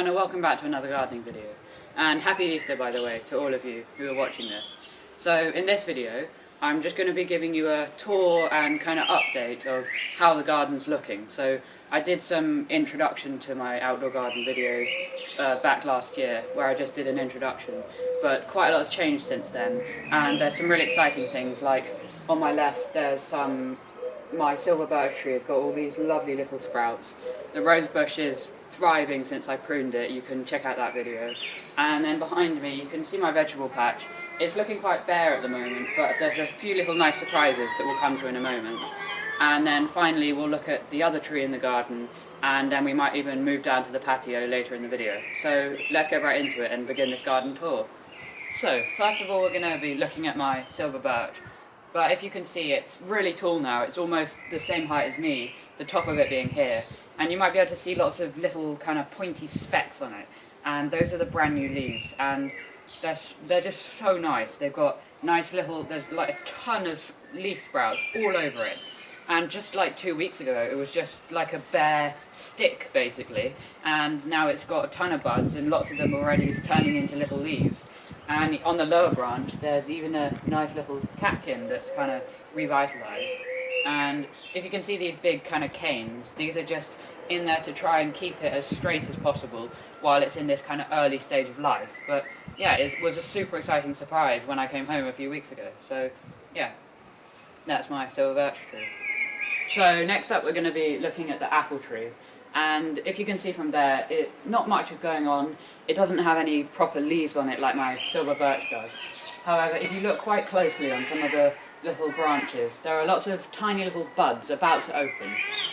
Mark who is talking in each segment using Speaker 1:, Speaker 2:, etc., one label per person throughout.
Speaker 1: everyone, and welcome back to another gardening video. And happy Easter, by the way, to all of you who are watching this. So in this video, I'm just going to be giving you a tour and kind of update of how the garden's looking. So I did some introduction to my outdoor garden videos back last year, where I just did an introduction, but quite a lot has changed since then, and there's some really exciting things, like on my left there's my silver birch tree has got all these lovely little sprouts. The rose bush is thriving since I pruned it, you can check out that video. And then behind me you can see my vegetable patch. It's looking quite bare at the moment, but there's a few little nice surprises that we'll come to in a moment. And then finally we'll look at the other tree in the garden, and then we might even move down to the patio later in the video. So let's get right into it and begin this garden tour. So first of all we're going to be looking at my silver birch. But if you can see, it's really tall now. It's almost the same height as me, the top of it being here. And you might be able to see lots of little kind of pointy specks on it. And those are the brand new leaves. And they're just so nice. They've got nice little, there's like a ton of leaf sprouts all over it. And just like 2 weeks ago, it was just like a bare stick, basically. And now it's got a ton of buds, and lots of them are already turning into little leaves. And on the lower branch, there's even a nice little catkin that's kind of revitalized. And if you can see these big kind of canes, these are just in there to try and keep it as straight as possible while it's in this kind of early stage of life. But yeah, it was a super exciting surprise when I came home a few weeks ago. So yeah, that's my silver birch tree. So next up we're going to be looking at the apple tree. And if you can see from there, not much is going on. It doesn't have any proper leaves on it like my silver birch does. However, if you look quite closely on some of the little branches, there are lots of tiny little buds about to open,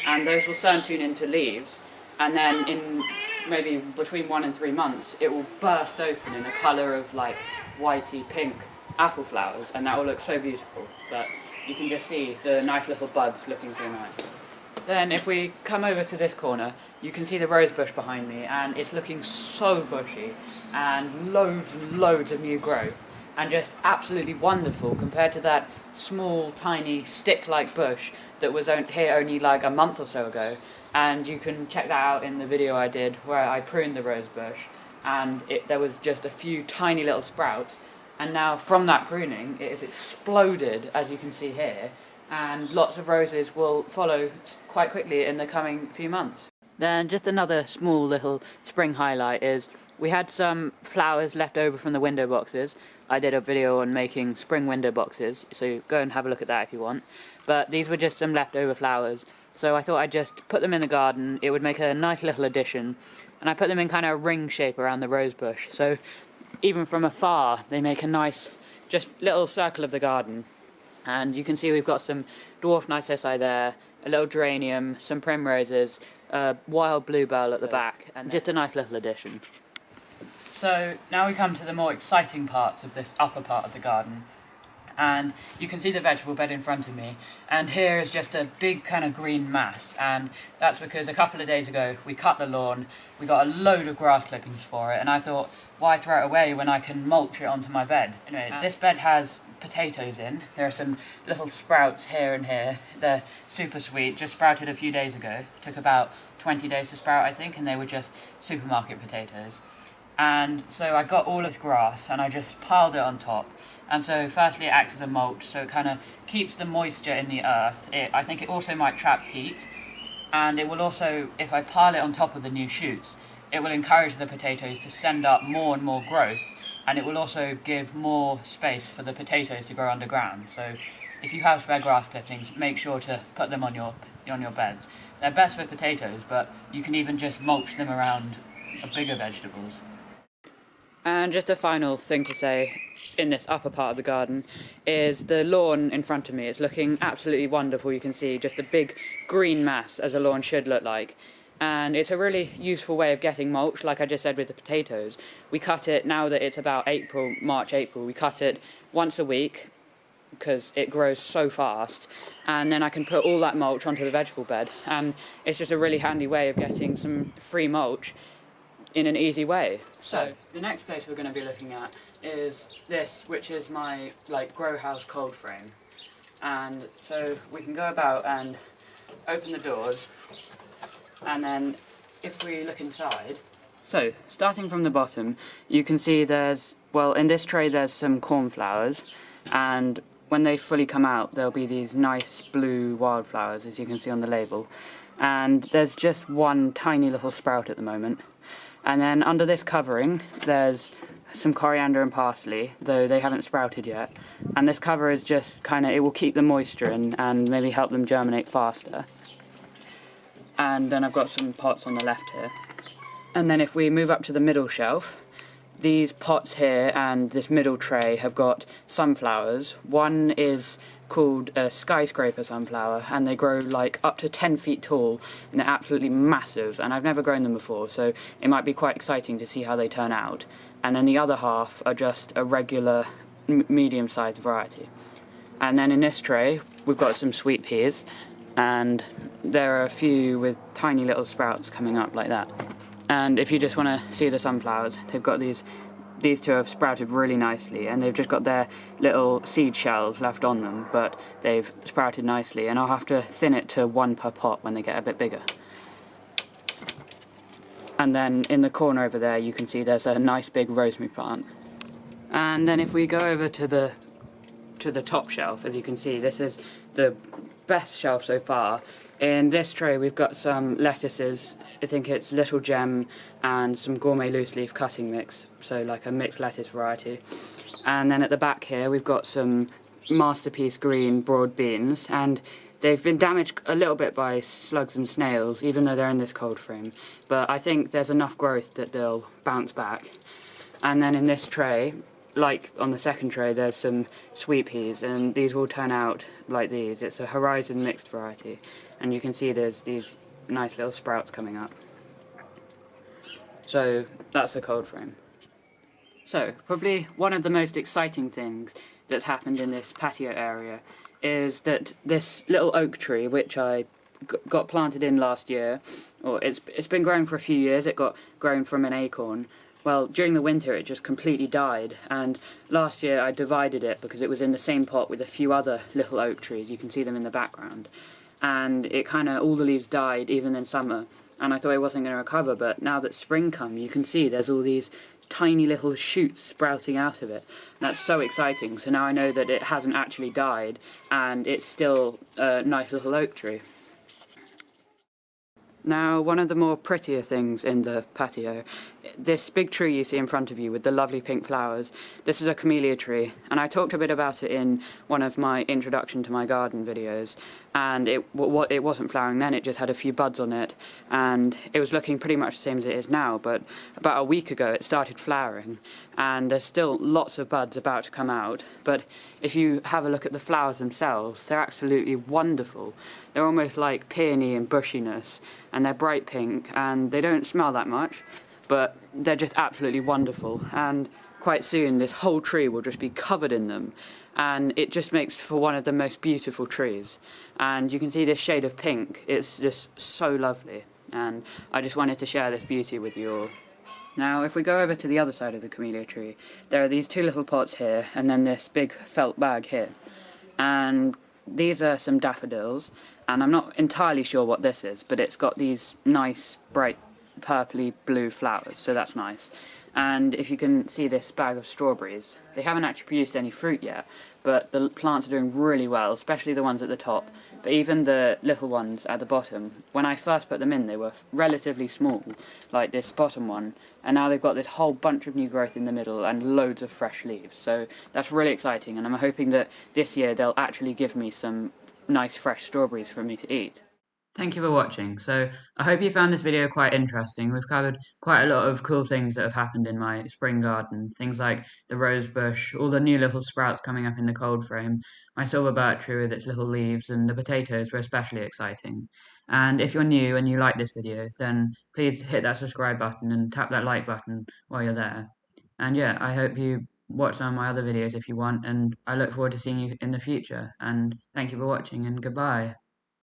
Speaker 1: and those will soon tune into leaves, and then in maybe between 1 and 3 months it will burst open in a colour of like whitey pink apple flowers, and that will look so beautiful. But you can just see the nice little buds looking so nice. Then if we come over to this corner, you can see the rose bush behind me, and it's looking so bushy and loads of new growth, and just absolutely wonderful compared to that small tiny stick-like bush that was here only like a month or so ago. And you can check that out in the video I did where I pruned the rose bush, and there was just a few tiny little sprouts, and now from that pruning it has exploded, as you can see here, and lots of roses will follow quite quickly in the coming few months. Then just another small little spring highlight is we had some flowers left over from the window boxes. I did a video on making spring window boxes, so go and have a look at that if you want. But these were just some leftover flowers, so I thought I'd just put them in the garden. It would make a nice little addition, and I put them in kind of a ring shape around the rose bush, so even from afar they make a nice just little circle of the garden. And you can see we've got some dwarf narcissi there, a little geranium, some primroses, a wild bluebell at the back, and just a nice little addition. So now we come to the more exciting parts of this upper part of the garden. And you can see the vegetable bed in front of me, and here is just a big kind of green mass, and that's because a couple of days ago we cut the lawn, we got a load of grass clippings for it, and I thought, why throw it away when I can mulch it onto my bed? Anyway, this bed has potatoes in. There are some little sprouts here and here. They're super sweet, just sprouted a few days ago. Took about 20 days to sprout, I think, and they were just supermarket potatoes. And so I got all this grass and I just piled it on top. And so firstly it acts as a mulch, so it kind of keeps the moisture in the earth. I think it also might trap heat, and it will also, if I pile it on top of the new shoots, it will encourage the potatoes to send up more and more growth, and it will also give more space for the potatoes to grow underground. So if you have spare grass clippings, make sure to put them on your beds. They're best for potatoes, but you can even just mulch them around bigger vegetables. And just a final thing to say in this upper part of the garden is the lawn in front of me. It's looking absolutely wonderful. You can see just a big green mass, as a lawn should look like. And it's a really useful way of getting mulch, like I just said with the potatoes. We cut it, now that it's about March, April, we cut it once a week because it grows so fast. And then I can put all that mulch onto the vegetable bed. And it's just a really handy way of getting some free mulch in an easy way. So the next place we're going to be looking at is this, which is my grow house cold frame. And so we can go about and open the doors, and then if we look inside, So, starting from the bottom, you can see there's, well, in this tray there's some cornflowers, and when they fully come out there'll be these nice blue wildflowers, as you can see on the label. And there's just one tiny little sprout at the moment. And then under this covering there's some coriander and parsley, though they haven't sprouted yet. And this cover is just it will keep the moisture in and maybe help them germinate faster. And then I've got some pots on the left here. And then if we move up to the middle shelf, these pots here and this middle tray have got sunflowers. One is called a skyscraper sunflower, and they grow like up to 10 feet tall, and they're absolutely massive, and I've never grown them before, so it might be quite exciting to see how they turn out. And then the other half are just a regular medium-sized variety. And then in this tray we've got some sweet peas, and there are a few with tiny little sprouts coming up like that. And if you just want to see the sunflowers, they've got these two have sprouted really nicely, and they've just got their little seed shells left on them, but they've sprouted nicely, and I'll have to thin it to 1 per pot when they get a bit bigger. And then in the corner over there you can see there's a nice big rosemary plant. And then if we go over to the top shelf, as you can see, this is the best shelf so far. In this tray we've got some lettuces, I think it's Little Gem, and some gourmet loose leaf cutting mix, so like a mixed lettuce variety. And then at the back here we've got some masterpiece green broad beans, and they've been damaged a little bit by slugs and snails, even though they're in this cold frame, but I think there's enough growth that they'll bounce back. And then in this tray, like on the second tray, there's some sweet peas, and these will turn out like these. It's a Horizon mixed variety, and you can see there's these nice little sprouts coming up. So that's the cold frame. So probably one of the most exciting things that's happened in this patio area is that this little oak tree, which I got planted in last year, or it's been growing for a few years. It got grown from an acorn. Well, during the winter it just completely died, and last year I divided it because it was in the same pot with a few other little oak trees. You can see them in the background. And it all the leaves died even in summer, and I thought it wasn't going to recover, but now that spring come, you can see there's all these tiny little shoots sprouting out of it. That's so exciting. So now I know that it hasn't actually died, and it's still a nice little oak tree. Now, one of the more prettier things in the patio, this big tree you see in front of you with the lovely pink flowers, this is a camellia tree, and I talked a bit about it in one of my introduction to my garden videos, and it wasn't flowering then, it just had a few buds on it, and it was looking pretty much the same as it is now, but about a week ago it started flowering, and there's still lots of buds about to come out, but if you have a look at the flowers themselves, they're absolutely wonderful. They're almost like peony and bushiness, and they're bright pink, and they don't smell that much, but they're just absolutely wonderful, and quite soon this whole tree will just be covered in them, and it just makes for one of the most beautiful trees. And you can see this shade of pink, it's just so lovely, and I just wanted to share this beauty with you all. Now, if we go over to the other side of the camellia tree, there are these two little pots here, and then this big felt bag here. And these are some daffodils, and I'm not entirely sure what this is, but it's got these nice, bright, purpley blue flowers, so that's nice. And if you can see this bag of strawberries, they haven't actually produced any fruit yet, but the plants are doing really well, especially the ones at the top. But even the little ones at the bottom, when I first put them in, they were relatively small, like this bottom one, and now they've got this whole bunch of new growth in the middle and loads of fresh leaves. So that's really exciting, and I'm hoping that this year they'll actually give me some nice fresh strawberries for me to eat. Thank you for watching. So I hope you found this video quite interesting. We've covered quite a lot of cool things that have happened in my spring garden. Things like the rose bush, all the new little sprouts coming up in the cold frame, my silver birch tree with its little leaves, and the potatoes were especially exciting. And if you're new and you like this video, then please hit that subscribe button and tap that like button while you're there. And yeah, I hope you watch some of my other videos if you want, and I look forward to seeing you in the future. And thank you for watching, and goodbye.